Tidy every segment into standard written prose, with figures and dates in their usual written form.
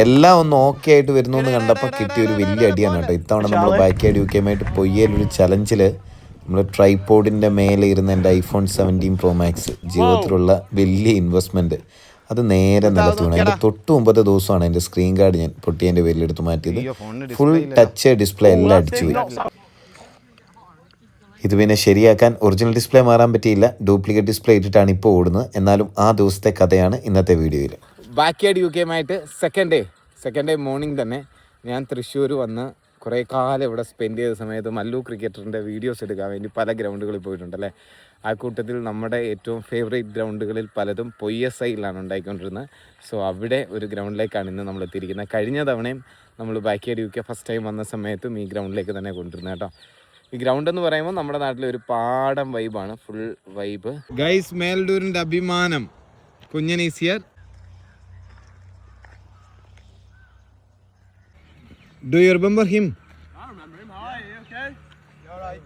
എല്ലാം ഒന്ന് ഓക്കെ ആയിട്ട് വരുന്നു എന്ന് കണ്ടപ്പോൾ കിട്ടിയൊരു വലിയ അടിയാണ് കേട്ടോ. ഇത്തവണ നമ്മൾ ബാക്ക്യാർഡ് യു കെയുമായിട്ട് പൊയ്യലൊരു ചലഞ്ചിൽ നമ്മൾ ട്രൈപോഡിൻ്റെ മേലെ ഇരുന്ന എൻ്റെ ഐഫോൺ 17 Pro Max ജീവിതത്തിലുള്ള വലിയ ഇൻവെസ്റ്റ്മെൻറ്റ് അത് നേരെ നിലത്ത് വീണു. അതിൻ്റെ തൊട്ട് മുമ്പത്തെ ദിവസമാണ് എൻ്റെ സ്ക്രീൻ ഗാർഡ് ഞാൻ പൊട്ടിയതിൻ്റെ പേരിൽ എടുത്ത് മാറ്റിയത്. ഫുൾ ടച്ച് ഡിസ്പ്ലേ എല്ലാം അടിച്ചു പോയി. ഇത് പിന്നെ ശരിയാക്കാൻ ഒറിജിനൽ ഡിസ്പ്ലേ മാറാൻ പറ്റിയില്ല, ഡ്യൂപ്ലിക്കേറ്റ് ഡിസ്പ്ലേ ഇട്ടിട്ടാണ് ഇപ്പോൾ ഓടുന്നത്. എന്നാലും ആ ദിവസത്തെ കഥയാണ് ഇന്നത്തെ വീഡിയോയിൽ. ബാക്ക്യാർഡ് യു കെയുമായിട്ട് സെക്കൻഡ് ഡേ മോർണിംഗ് തന്നെ ഞാൻ തൃശ്ശൂർ വന്ന് കുറേ കാലം ഇവിടെ സ്പെൻഡ് ചെയ്ത സമയത്ത് മല്ലു ക്രിക്കറ്ററിൻ്റെ വീഡിയോസ് എടുക്കാൻ വേണ്ടി പല ഗ്രൗണ്ടുകളിൽ പോയിട്ടുണ്ടല്ലേ. ആ കൂട്ടത്തിൽ നമ്മുടെ ഏറ്റവും ഫേവറേറ്റ് ഗ്രൗണ്ടുകളിൽ പലതും പൊയ്യസൈലാണ് ഉണ്ടായിക്കൊണ്ടിരുന്നത്. സോ അവിടെ ഒരു ഗ്രൗണ്ടിലേക്കാണ് ഇന്ന് നമ്മൾ എത്തിയിരിക്കുന്നത്. കഴിഞ്ഞ തവണയും നമ്മൾ backyard U K first time വന്ന സമയത്തും ഈ ഗ്രൗണ്ടിലേക്ക് തന്നെ കൊണ്ടുവരുന്നത് കേട്ടോ. ഈ ഗ്രൗണ്ട് എന്ന് പറയുമ്പോൾ നമ്മുടെ നാട്ടിലെ ഒരു പാടം വൈബാണ്, ഫുൾ വൈബ്. ഗൈസ്, മേൽഡൂരിൻ്റെ അഭിമാനം കുഞ്ഞൻ is here. Do you remember him? I remember him. Hi, are you okay? You alright?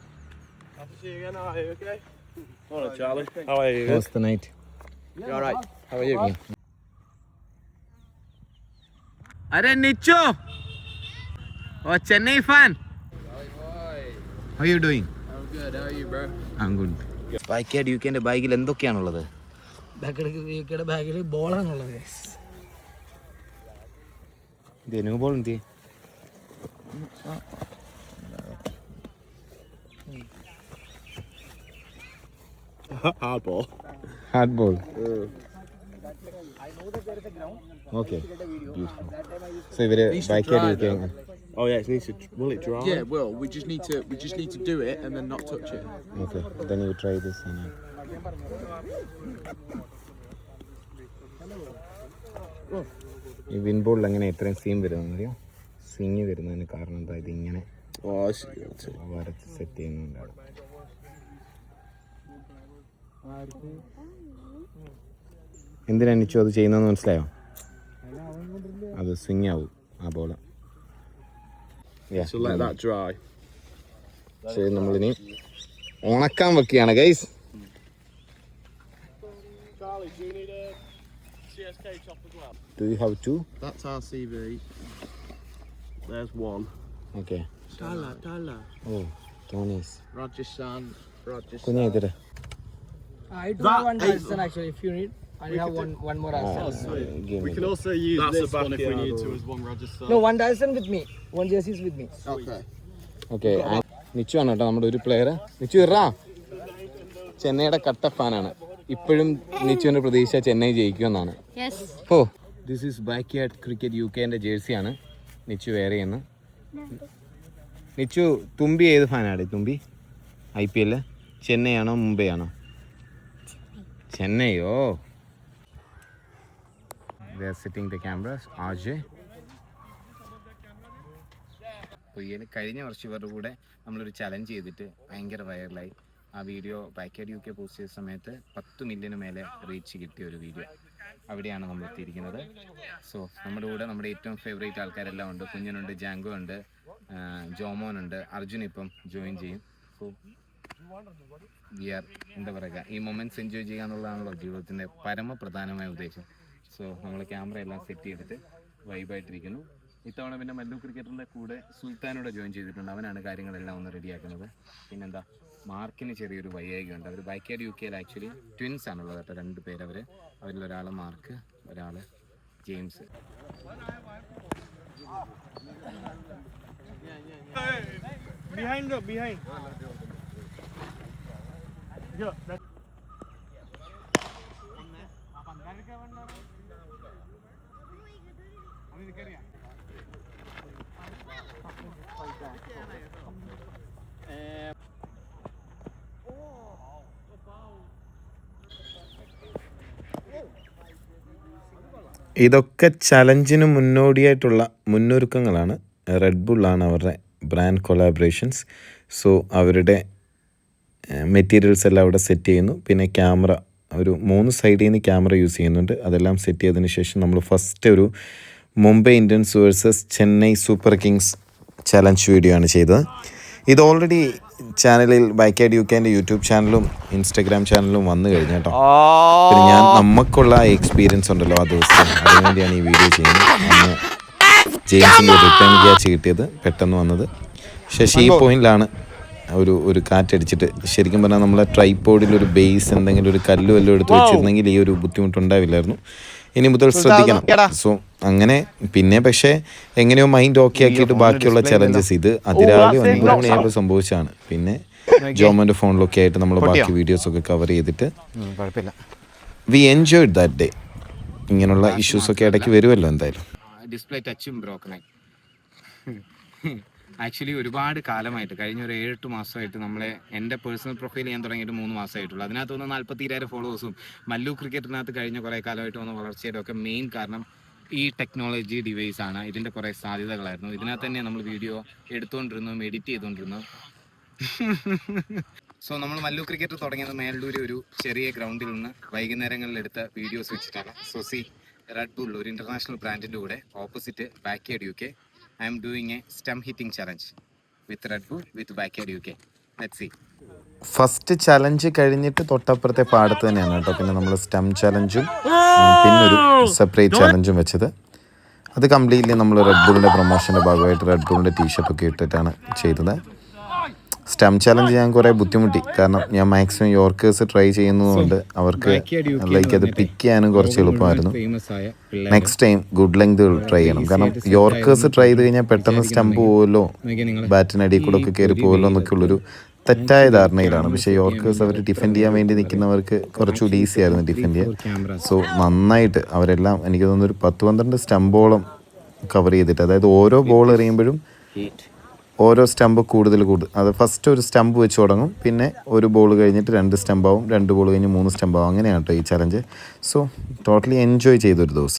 Nice to see you again. Hi, are you okay? Hello, Charlie. How are you? How's the night? You alright? How are you? Arey Nicho! Oh, Chennai fan. How are you doing? I'm good. How are you, bro? I'm good. Backyard U കെൻ്റെ ബാഗിൽ എന്തൊക്കെയാണുള്ളത്? ബാക്കിയുടെ ബാഗിൽ ബോളാണുള്ളത്. New ball എന്ത്? Hard ball. Hard ball. Okay. Beautiful. So ഇവര് backyard U K. Oh yeah, it needs to. Will it dry? Yeah, well, we just need to do it and then not touch it. Okay. Then you try this and ഈ win ബോളിൽ അങ്ങനെ എത്രയും seam വരുന്നറിയോ? Swing വരുന്നതിന് കാരണം എന്താ? ഇതിങ്ങനെ വരച്ച് set ചെയ്യുന്നുണ്ടാവും. എന്തിനാ നിച്ചു അത് ചെയ്യുന്നതെന്ന് മനസ്സിലായോ? അത് സ്വിങ് ആവും ആ ball. So let that dry. ശരി, നമ്മളിനി ഉണക്കാൻ വെക്കുകയാണ് guys. Charlie, do you need a CSK chop as well? Do you have two? That's RCV. There's one. Okay. Tala. Oh, Tony's. Rajasthan. കുഞ്ഞാ ഇതിര്. I do have one Dyson actually if you need. I have one more Dyson. We can also use this one if we need to as one Rajasthan. No, one Dyson with me. One jersey is with me. Okay. Okay, Nichu ആണ് കേട്ടോ നമ്മുടെ ഒരു player. നിച്ചു ഇറാ ചെന്നൈയുടെ കട്ട ഫാനാണ്. ഇപ്പോഴും നിച്ചുവിൻ്റെ പ്രതീക്ഷ ചെന്നൈ ജയിക്കുമെന്നാണ്. ഓ, this is backyard cricket U കെൻ്റെ ജേഴ്സിയാണ് നിച്ചു വെയർ ചെയ്യുന്നത്. നിച്ചു, തുമ്പി ഏത് ഫാനാണ്? തുമ്പി IPL ചെന്നൈ ആണോ മുംബൈ ആണോ? ചെന്നൈയോ. They are setting the cameras. Ajay. കഴിഞ്ഞ വർഷം ഇവരുടെ കൂടെ നമ്മളൊരു ചലഞ്ച് ചെയ്തിട്ട് ഭയങ്കര വൈറലായി. ആ വീഡിയോ ബാക്ക്യാർഡ് യു കെ പോസ്റ്റ് ചെയ്ത സമയത്ത് 10 മില്യന് മേലെ റീച്ച് കിട്ടിയ ഒരു വീഡിയോ. അവിടെയാണ് നമ്മൾ എത്തിയിരിക്കുന്നത്. സോ നമ്മുടെ കൂടെ നമ്മുടെ ഏറ്റവും ഫേവറേറ്റ് ആൾക്കാരെല്ലാം ഉണ്ട്. കുഞ്ഞനുണ്ട്, ജാങ്കോ ഉണ്ട്, ജോമോനുണ്ട്, അർജുൻ ഇപ്പം ജോയിൻ ചെയ്യും. സോ വി ആർ എന്താ പറയുക, ഈ മൊമെൻറ്റ്സ് എൻജോയ് ചെയ്യുക എന്നുള്ളതാണല്ലോ ജീവിതത്തിൻ്റെ പരമപ്രധാനമായ ഉദ്ദേശം. സോ നമ്മൾ ക്യാമറ എല്ലാം സെറ്റ് ചെയ്തിട്ട് വൈബായിട്ടിരിക്കുന്നു. ഇത്തവണ പിന്നെ മല്ലു ക്രിക്കറ്ററിൻ്റെ കൂടെ സുൽത്താനോടെ ജോയിൻ ചെയ്തിട്ടുണ്ട്. അവനാണ് കാര്യങ്ങളെല്ലാം ഒന്ന് റെഡിയാക്കുന്നത്. പിന്നെന്താ, മാർക്കിന് ചെറിയൊരു വൈകാരികയുണ്ട്. അവർ ബാക്ക്യാർഡ് യു കെയിൽ ആക്ച്വലി ട്വിൻസ് ആണുള്ളത് കേട്ടോ, 2 പേര്. അവരിലൊരാൾ മാർക്ക്, ഒരാൾ ജെയിംസ്. Behind. ഇതൊക്കെ ചലഞ്ചിന് മുന്നോടിയായിട്ടുള്ള മുന്നൊരുക്കങ്ങളാണ്. റെഡ് ബുള്ളാണ് അവരുടെ ബ്രാൻഡ് കൊളാബറേഷൻസ്. സോ അവരുടെ മെറ്റീരിയൽസ് എല്ലാം അവിടെ സെറ്റ് ചെയ്യുന്നു. പിന്നെ ക്യാമറ ഒരു 3 സൈഡിൽ നിന്ന് ക്യാമറ യൂസ് ചെയ്യുന്നുണ്ട്. അതെല്ലാം സെറ്റ് ചെയ്തതിന് ശേഷം നമ്മൾ ഫസ്റ്റ് ഒരു Mumbai Indians versus Chennai super Kings challenge video ആണ് ചെയ്തത്. ഇത് ഓൾറെഡി ചാനലിൽ ബാക്ക്യാർഡ് യു കെൻ്റെ യൂട്യൂബ് ചാനലും ഇൻസ്റ്റഗ്രാം ചാനലും വന്നു കഴിഞ്ഞു കേട്ടോ. പിന്നെ നമുക്കുള്ള എക്സ്പീരിയൻസ് ഉണ്ടല്ലോ ആ ദിവസം, അതിനുവേണ്ടിയാണ് ഈ വീഡിയോ ചെയ്യുന്നത്. ജെയിംസിൻ്റെ റിട്ടേൺ ക്യാച്ച് കിട്ടിയത് പെട്ടെന്ന് വന്നത്. ശശി ഈ പോയിന്റിലാണ് ഒരു കാറ്റടിച്ചിട്ട് ശരിക്കും പറഞ്ഞാൽ നമ്മളെ ട്രൈപോഡിൽ ഒരു ബേസ് എന്തെങ്കിലും ഒരു കല്ലും എല്ലാം എടുത്ത് വെച്ചിരുന്നെങ്കിൽ ഈ ഒരു ബുദ്ധിമുട്ടുണ്ടാവില്ലായിരുന്നു. ഇനി മുതൽ ശ്രദ്ധിക്കണം. സോ അങ്ങനെ പിന്നെ പക്ഷേ എങ്ങനെയോ മൈൻഡ് ഓക്കെ ആക്കിയിട്ട് ബാക്കിയുള്ള ചലഞ്ചസ് ഇത് അതിരാവിലെ 9 മണിയായപ്പോൾ സംഭവിച്ചാണ്. പിന്നെ ജോമോൻ്റെ ഫോണിലൊക്കെ ആയിട്ട് നമ്മൾ ബാക്കി വീഡിയോസൊക്കെ കവർ ചെയ്തിട്ട് കുഴപ്പമില്ല. V enjoyed that day. ഇങ്ങനെയുള്ള ഇഷ്യൂസൊക്കെ ഇടയ്ക്ക് വരുമല്ലോ എന്തായാലും. ഡിസ്പ്ലേ ടച്ചും ബ്രോക്കണായി. ആക്ച്വലി ഒരുപാട് കാലമായിട്ട് കഴിഞ്ഞ ഒരു 7-8 മാസമായിട്ട് എൻ്റെ പേഴ്സണൽ പ്രൊഫൈൽ ചെയ്യാൻ തുടങ്ങിയിട്ട് 3 മാസമായിട്ടുള്ളൂ. അതിനകത്ത് വന്ന 42,000 ഫോളോവേഴ്സും മല്ലു ക്രിക്കറ്റിനകത്ത് കഴിഞ്ഞ കുറേ കാലമായിട്ട് വന്ന വളർച്ചയുടെ ഒക്കെ മെയിൻ കാരണം ഈ ടെക്നോളജി ഡിവൈസ് ആണ്. ഇതിൻ്റെ കുറേ സാധ്യതകളായിരുന്നു. ഇതിനകത്ത് തന്നെ നമ്മൾ വീഡിയോ എടുത്തുകൊണ്ടിരുന്നു, എഡിറ്റ് ചെയ്തുകൊണ്ടിരുന്നു. സോ നമ്മൾ മല്ലു ക്രിക്കറ്റ് തുടങ്ങിയത് മേലൂർ ഒരു ചെറിയ ഗ്രൗണ്ടിൽ നിന്ന് വൈകുന്നേരങ്ങളിൽ എടുത്ത വീഡിയോസ് വെച്ചിട്ടാണ്. സോ സി റെഡ് ബുൾ ഒരു ഇൻ്റർനാഷണൽ ബ്രാൻഡിൻ്റെ കൂടെ opposite backyard UK I am doing a stem hitting challenge with Red Bull with backyard UK. Let's see. First challenge കഴിഞ്ഞിട്ട് തൊട്ടപ്പുറത്തെ പാടത്ത് തന്നെയാണ് കേട്ടോ പിന്നെ നമ്മൾ സ്റ്റം ചലഞ്ചും പിന്നൊരു സെപ്പറേറ്റ് ചലഞ്ചും വെച്ചത്. അത് കംപ്ലീറ്റ്ലി നമ്മൾ റെഡ് ബുള്ളിൻ്റെ പ്രൊമോഷൻ്റെ ഭാഗമായിട്ട് റെഡ് ബുള്ളിൻ്റെ ടീഷർട്ടൊക്കെ ഇട്ടിട്ടാണ് ചെയ്തത്. സ്റ്റം ചലഞ്ച് ഞാൻ കുറേ ബുദ്ധിമുട്ടി, കാരണം ഞാൻ മാക്സിമം യോർക്കേഴ്സ് ട്രൈ ചെയ്യുന്നതുകൊണ്ട് അവർക്ക് ലൈക്ക് അത് പിക്ക് ചെയ്യാനും കുറച്ച് എളുപ്പമായിരുന്നു. Next time good length try ചെയ്യണം, കാരണം യോർക്കേഴ്സ് ട്രൈ ചെയ്ത് കഴിഞ്ഞാൽ പെട്ടെന്ന് സ്റ്റംപ് പോകുമല്ലോ, ബാറ്റിനടിയിൽ കൂടെ ഒക്കെ കയറി പോകുമല്ലോ എന്നൊക്കെയുള്ളൊരു തെറ്റായ ധാരണയിലാണ്. പക്ഷേ യോർക്കേഴ്സ് അവർ ഡിഫെൻഡ് ചെയ്യാൻ വേണ്ടി നിൽക്കുന്നവർക്ക് കുറച്ചുകൂടി ഈസി ആയിരുന്നു ഡിഫെൻഡ് ചെയ്യാൻ. സോ നന്നായിട്ട് അവരെല്ലാം എനിക്ക് തോന്നുന്നു ഒരു 10-12 സ്റ്റംബോളം കവർ ചെയ്തിട്ട്, അതായത് ഓരോ ബോൾ എറിയുമ്പോഴും ഓരോ സ്റ്റമ്പ് കൂടുതൽ അത് ഫസ്റ്റ് ഒരു സ്റ്റമ്പ് വെച്ച് തുടങ്ങും, പിന്നെ ഒരു ബോൾ കഴിഞ്ഞിട്ട് 2 സ്റ്റമ്പാവും, 2 ബോൾ കഴിഞ്ഞ് 3 സ്റ്റമ്പാവും. അങ്ങനെയാണ് കേട്ടോ ഈ ചലഞ്ച്. സോ ടോട്ടലി എൻജോയ് ചെയ്തൊരു ദിവസം.